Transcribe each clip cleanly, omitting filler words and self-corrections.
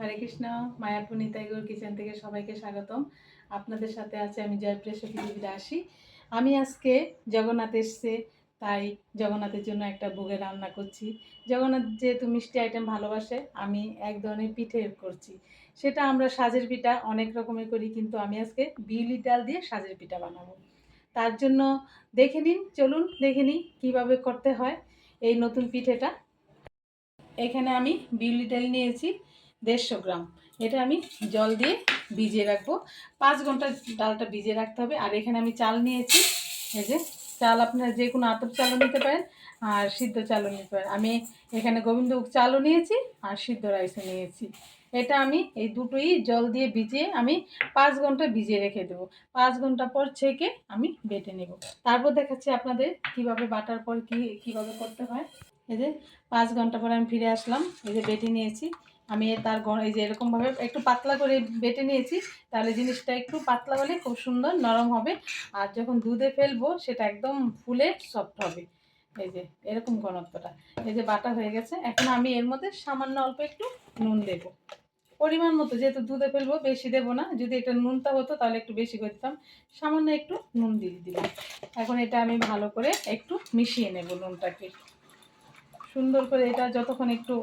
হরে Krishna. Mayapur Nitai Gour kitchen থেকে সবাইকে স্বাগতম। আপনাদের সাথে আছে আমি জয়প্রিয়া পৃথিবী দাসী। আমি আজকে জগন্নাথ এসছে, তাই জগন্নাথের জন্য একটা ভোগের রান্না করছি। জগন্নাথ যেহেতু মিষ্টি আইটেম ভালোবাসে, আমি এক ধরনের পিঠে করছি। সেটা আমরা সাজের পিঠা অনেক রকমের করি, কিন্তু আমি আজকে বিউলির ডাল দিয়ে সাজের পিঠা বানাবো। তার জন্য দেখে নিন, চলুন দেখে নিই কীভাবে করতে হয় এই নতুন পিঠেটা। এখানে আমি বিউলি ডাল নিয়েছি 150 গ্রাম। এটা আমি জল দিয়ে ভিজিয়ে রাখবো। 5 ঘন্টা ডালটা ভিজিয়ে রাখতে হবে। আর এখানে আমি চাল নিয়েছি, এই যে চাল, আপনারা যে কোনো আতপ চালও নিতে পারেন আর সিদ্ধ চালও নিতে পারেন। আমি এখানে গোবিন্দভোগ চালও নিয়েছি আর সিদ্ধ রাইসও নিয়েছি। এটা আমি এই দুটোই জল দিয়ে ভিজিয়ে আমি 5 ঘন্টা ভিজিয়ে রেখে দেবো। 5 ঘন্টা পর ছেঁকে আমি বেটে নেব। তারপর দেখাচ্ছি আপনাদের কিভাবে বাটার পর কীভাবে করতে হয়। এই যে 5 ঘন্টা পরে আমি ফিরে আসলাম। এই যে বেটে নিয়েছি আমি। তার এই যে এরকমভাবে একটু পাতলা করে বেটে নিয়েছি, তাহলে জিনিসটা একটু পাতলা হলে খুব সুন্দর নরম হবে। আর যখন দুধে ফেলবো সেটা একদম ফুলে সফট হবে। এই যে এরকম ঘনত্বটা। এই যে বাটা হয়ে গেছে। এখন আমি এর মধ্যে সামান্য অল্প একটু নুন দেবো, পরিমাণ মতো। যেহেতু দুধে ফেলবো বেশি দেবো না। যদি এটা নুনটা হতো তাহলে একটু বেশি করে দিতাম। সামান্য একটু নুন দিয়ে দিলাম। এখন এটা আমি ভালো করে একটু মিশিয়ে নেব নুনটাকে সুন্দর করে। এটা যতক্ষণ একটু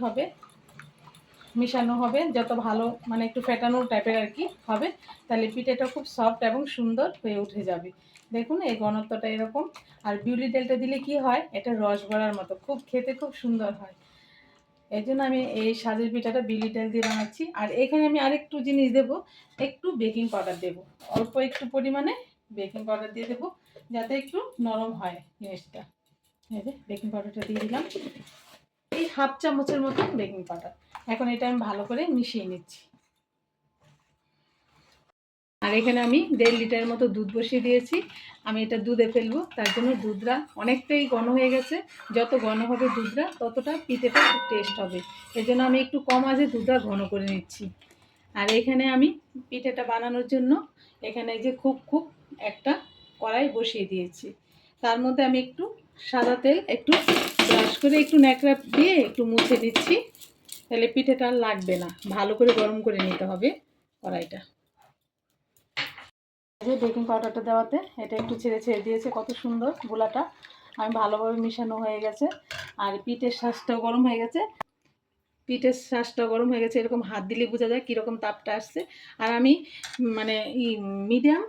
হবে, মিশানো হবে, যত ভালো মানে একটু ফেটানো টাইপের আর কি হবে, তাহলে পিঠেটা খুব সফট এবং সুন্দর হয়ে উঠে যাবে। দেখুন এই ঘনত্বটা এরকম। আর বিউলি ডালটা দিলে কি হয়, এটা রস ভরার মতো খুব খেতে খুব সুন্দর হয়। এই জন্য আমি এই সাজের পিঠাটা বিউলি ডাল দিয়ে বানাচ্ছি। আর এখানে আমি আরেকটু জিনিস দেবো, একটু বেকিং পাউডার দেবো, অল্প একটু পরিমাণে বেকিং পাউডার দিয়ে দেবো, যাতে একটু নরম হয় জিনিসটা। এই যে বেকিং পাউডারটা দিয়ে দিলাম, এই 1/2 চামচের মতো বেকিং পাউডার। এখন এটা আমি ভালো করে মিশিয়ে নিচ্ছি। আর এখানে আমি 1.5 লিটারের মতো দুধ বসিয়ে দিয়েছি। আমি এটা দুধে ফেলবো, তার জন্য দুধটা অনেকটাই ঘন হয়ে গেছে। যত ঘন হবে দুধটা ততটা পিঠেটা খুব টেস্ট হবে। এই জন্য আমি একটু কম আঁচে দুধটা ঘন করে নিচ্ছি। আর এখানে আমি পিঠেটা বানানোর জন্য এখানে যে খুব একটা কড়াই বসিয়ে দিয়েছি। তার মধ্যে আমি একটু সাদা তেল একটু ব্রাশ করে একটু ন্যাকড়া দিয়ে একটু মুছে দিচ্ছি, তাহলে পিঠেটা আর লাগবে না। ভালো করে গরম করে নিতে হবে কড়াইটা। যে বেকিং পাউডারটা দেওয়াতে এটা একটু ছেড়ে দিয়েছে, কত সুন্দর গোলাটা। আমি ভালোভাবে মিশানো হয়ে গেছে। আর পিঠের শাঁসটাও গরম হয়ে গেছে। এরকম হাত দিলে বোঝা যায় কীরকম তাপটা আসছে। আর আমি মানে মিডিয়াম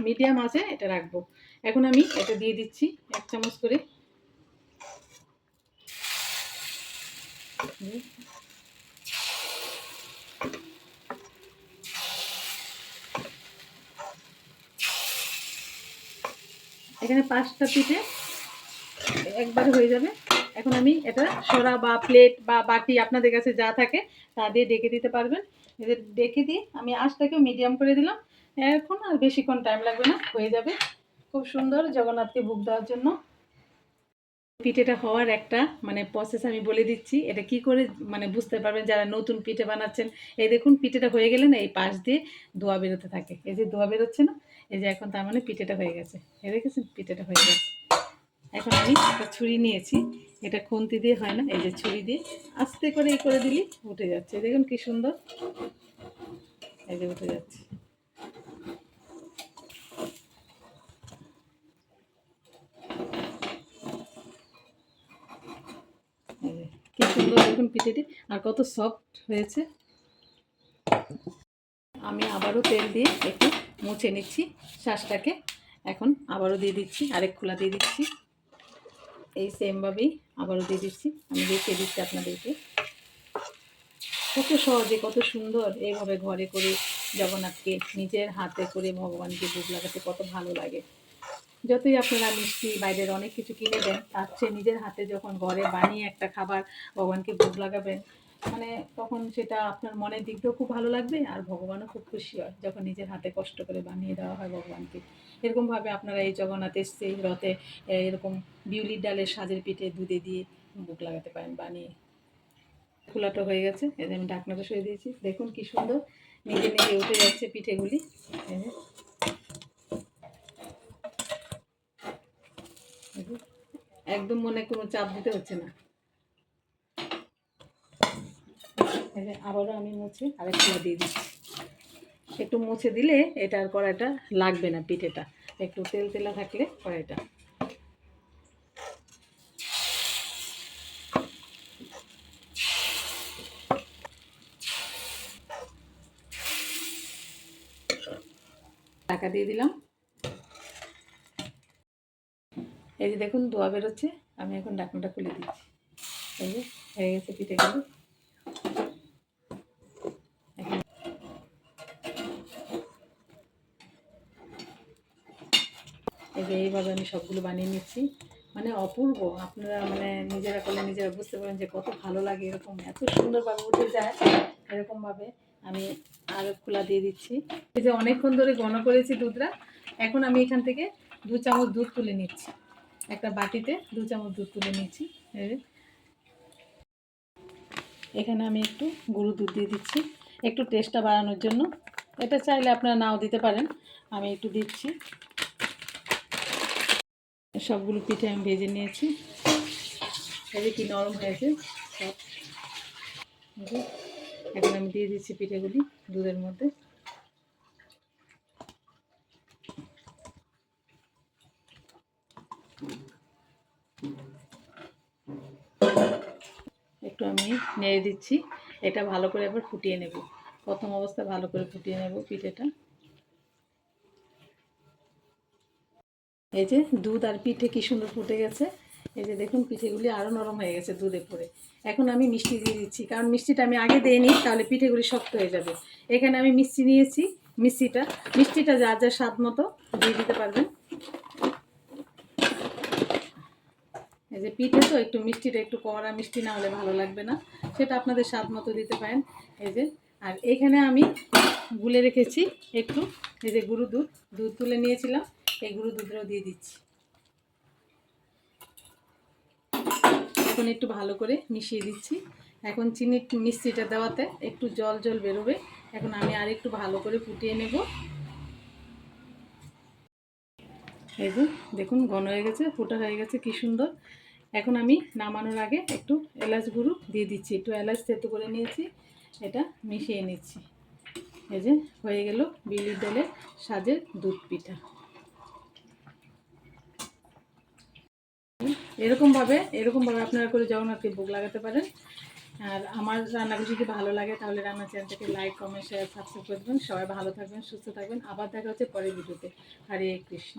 মিডিয়াম আছে এটা রাখবো। এখন আমি এটা দিয়ে দিচ্ছি 1 চামচ করে। এখানে 5টা পিঠে একবারে হয়ে যাবে। এখন আমি এটা সরা বা প্লেট বা বাটি আপনাদের কাছে যা থাকে তা দিয়ে ডেকে দিতে পারবেন। এদের ডেকে দিয়ে আমি আঁচটাকেও মিডিয়াম করে দিলাম। এখন আর বেশিক্ষণ টাইম লাগবে না, হয়ে যাবে। খুব সুন্দর জগন্নাথকে ভোগ দেওয়ার জন্য। পিঠেটা হওয়ার একটা মানে প্রসেস আমি বলে দিচ্ছি। এটা কি করে মানে বুঝতে পারবেন যারা নতুন পিঠে বানাচ্ছেন। এই দেখুন পিঠেটা হয়ে গেলে না, এই পাশ দিয়ে ধোঁয়া বেরোতে থাকে। এই যে ধোঁয়া বেরোচ্ছে না, এই যে এখন তার মানে পিঠেটা হয়ে গেছে। এই দেখেছেন পিঠেটা হয়ে গেছে। এখন আমি একটা ছুরি নিয়েছি, এটা খুন্তি দিয়ে হয় না, এই যে ছুরি দিয়ে আস্তে করে এই করে দিলেই উঠে যাচ্ছে। দেখুন কি সুন্দর, এই যে উঠে যাচ্ছে। এই যে কি সুন্দর দেখুন পিঠেটি, আর কত সফট হয়েছে। আমি আবারও তেল দিয়ে একটু মুছে নিচ্ছি শাঁসটাকে। এখন আবারও দিয়ে দিচ্ছি, আরেক খোলা দিয়ে দিচ্ছি। এই সেমভাবেই আবারও দিয়ে দিচ্ছি। আমি দেখিয়ে দিচ্ছি আপনাদেরকে কত সহজে কত সুন্দর এইভাবে ঘরে করে জগন্নাথকে নিজের হাতে করে ভগবানকে ভোগ লাগাতে কত ভালো লাগে। যতই আপনারা মিষ্টি বাইরের অনেক কিছু কিনে দেন, তার চেয়ে নিজের হাতে যখন ঘরে বানিয়ে একটা খাবার ভগবানকে ভোগ লাগাবেন, মানে তখন সেটা আপনার মনের দিক দিয়েও খুব ভালো লাগবে। আর ভগবানও খুব খুশি হয় যখন নিজের হাতে কষ্ট করে বানিয়ে দেওয়া হয় ভগবানকে। এরকমভাবে আপনারা এই জগন্নাথ এসছে রথে এরকম বিউলির ডালের সাজের পিঠে দুধে দিয়ে ভোগ লাগাতে পারেন বানিয়ে। খোলাটা হয়ে গেছে, এই যে আমি ঢাকনাটা সরিয়ে দিয়েছি। দেখুন কি সুন্দর নিজে নিজে উঠে যাচ্ছে পিঠেগুলি। একদম মনে কোনো চাপ দিতে হচ্ছে না। এই যে আবারও আমি মুছে আরেকটা দিয়ে দিচ্ছি। একটু মুছে দিলে এটা আর কড়াইটা লাগবে না, পিঠেটা একটু তেল তেলা থাকলে কড়াইটা। ঢাকা দিয়ে দিলাম। এই যে দেখুন ধোয়া বেরোচ্ছে, আমি এখন ঢাকনাটা খুলে দিচ্ছি। এই যে হয়ে গেছে পিঠেগুলো। এই যে এইভাবে আমি সবগুলো বানিয়ে নিচ্ছি, মানে অপূর্ব। আপনারা মানে নিজেরা করলে নিজেরা বুঝতে পারেন যে কত ভালো লাগে, এরকম এত সুন্দরভাবে উঠে যায়। এরকমভাবে আমি আরও খোলা দিয়ে দিচ্ছি। এই যে অনেকক্ষণ ধরে ঘন করেছি দুধটা, এখন আমি এখান থেকে 2 চামচ দুধ তুলে নিচ্ছি। একটা বাটিতে 2 চামচ দুধ তুলে নিচ্ছি। এখানে আমি একটু গুঁড়ো দুধ দিয়ে দিচ্ছি একটু টেস্টটা বাড়ানোর জন্য। এটা চাইলে আপনারা নাও দিতে পারেন, আমি একটু দিচ্ছি। সবগুলো পিঠে আমি ভেজে নিয়েছি। এই যে কি নরম হয়েছে সব। এখন আমি দিয়ে দিচ্ছি পিঠেগুলি দুধের মধ্যে। একটু আমি নেড়ে দিচ্ছি, এটা ভালো করে আবার ফুটিয়ে নেব। প্রথম অবস্থা ভালো করে ফুটিয়ে নেব পিঠেটা। এই যে দুধ আর পিঠে কি সুন্দর ফুটে গেছে। এই যে দেখুন পিঠেগুলি আরও নরম হয়ে গেছে দুধে পরে। এখন আমি মিষ্টি দিয়ে দিচ্ছি, কারণ মিষ্টিটা আমি আগে দিইনি, তাহলে পিঠেগুলি শক্ত হয়ে যাবে। এখানে আমি মিষ্টি নিয়েছি, মিষ্টিটা যার যার স্বাদ মতো দিয়ে দিতে পারবেন। এই যে পিঠে তো একটু মিষ্টিটা একটু কড়া মিষ্টি না হলে ভালো লাগবে না, সেটা আপনাদের স্বাদ মতো দিতে পারেন। এই যে আর এখানে আমি গুলে রেখেছি একটু, এই যে গুঁড়ো দুধ তুলে নিয়েছিলাম, এই গুঁড়ো দুধটাও দিয়ে দিচ্ছি। এখন একটু ভালো করে মিশিয়ে দিচ্ছি। এখন চিনি মিষ্টিটা দেওয়াতে একটু জল জল বেরোবে। এখন আমি আর একটু ভালো করে ফুটিয়ে নেব। এই যে দেখুন ঘন হয়ে গেছে, ফোটা হয়ে গেছে কি সুন্দর। এখন আমি নামানোর আগে একটু এলাচ গুঁড়ো দিয়ে দিচ্ছি, একটু এলাচ থেতো করে নিয়েছি, এটা মিশিয়ে নিচ্ছি। এই যে হয়ে গেল বিউলির ডালের সাজের দুধ পিঠা। এরকমভাবে আপনারা করে জগন্নাথকে ভোগ লাগাতে পারেন। আর আমার রান্নাগুলো যদি ভালো লাগে তাহলে রান্না চ্যানেলটাকে লাইক কমেন্ট শেয়ার সাবস্ক্রাইব করে দেবেন। সবাই ভালো থাকবেন, সুস্থ থাকবেন। আবার দেখা হচ্ছে পরের ভিডিওতে। হরে কৃষ্ণ।